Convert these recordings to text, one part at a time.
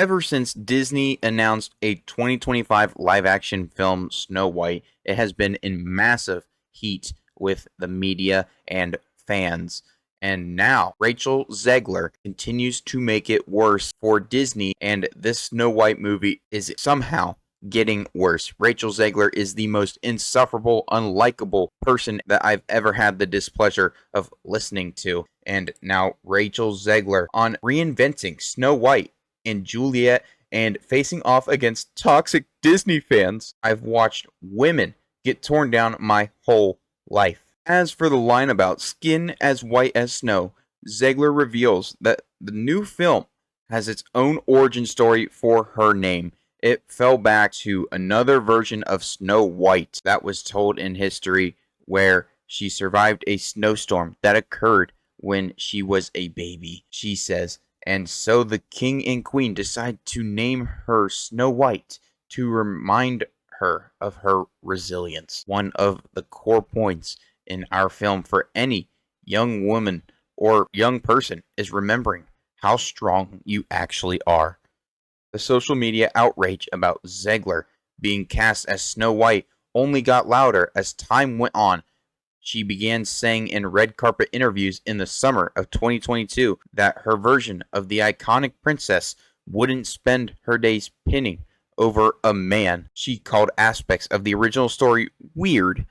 Ever since Disney announced a 2025 live-action film, Snow White, it has been in massive heat with the media and fans. And now Rachel Zegler continues to make it worse for Disney, and this Snow White movie is somehow getting worse. Rachel Zegler is the most insufferable, unlikable person that I've ever had the displeasure of listening to. And now Rachel Zegler on reinventing Snow White and Juliet and facing off against toxic Disney fans. I've watched women get torn down my whole life. As for the line about skin as white as snow, Zegler reveals that the new film has its own origin story for her name. It fell back to another version of Snow White that was told in history where she survived a snowstorm that occurred when she was a baby, she says. And so the king and queen decide to name her Snow White to remind her of her resilience. One of the core points in our film for any young woman or young person is remembering how strong you actually are. The social media outrage about Zegler being cast as Snow White only got louder as time went on. She began saying in red carpet interviews in the summer of 2022 that her version of the iconic princess wouldn't spend her days pinning over a man. She called aspects of the original story weird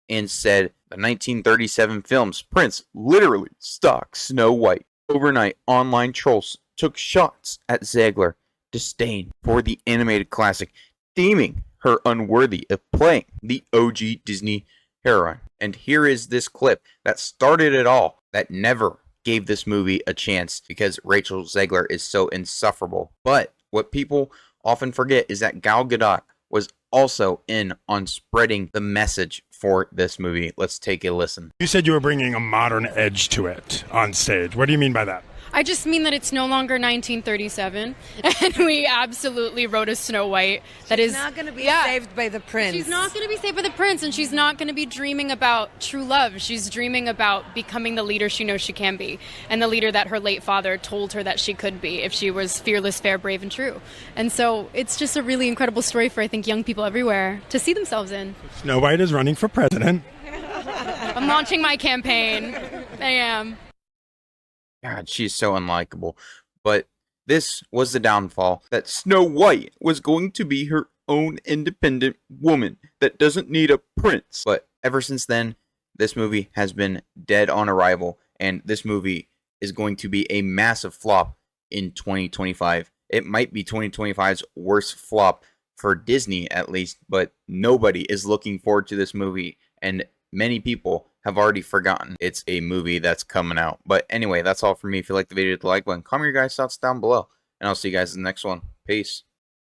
and said the 1937 film's prince literally stalked Snow White. Overnight, online trolls took shots at Zegler disdain for the animated classic, deeming her unworthy of playing the OG Disney heroine. And here is this clip that started it all, that never gave this movie a chance because Rachel Zegler is so insufferable. But what people often forget is that Gal Gadot was also in on spreading the message for this movie. Let's take a listen. You said you were bringing a modern edge to it on stage. What do you mean by that? I just mean that it's no longer 1937, and we absolutely wrote a Snow White that She's is not going to be saved by the prince. She's not going to be saved by the prince, and she's not going to be dreaming about true love. She's dreaming about becoming the leader she knows she can be, and the leader that her late father told her that she could be if she was fearless, fair, brave, and true. And so it's just a really incredible story for, I think, young people everywhere to see themselves in. Snow White is running for president. I'm launching my campaign. I am. God, she's so unlikable. But this was the downfall, that Snow White was going to be her own independent woman that doesn't need a prince. But ever since then, this movie has been dead on arrival, and this movie is going to be a massive flop in 2025. It might be 2025's worst flop for Disney, at least, but nobody is looking forward to this movie, and many people have already forgotten it's a movie that's coming out. But anyway, that's all for me. If you like the video, hit the like button, comment your guys' thoughts down below, and I'll see you guys in the next one. Peace.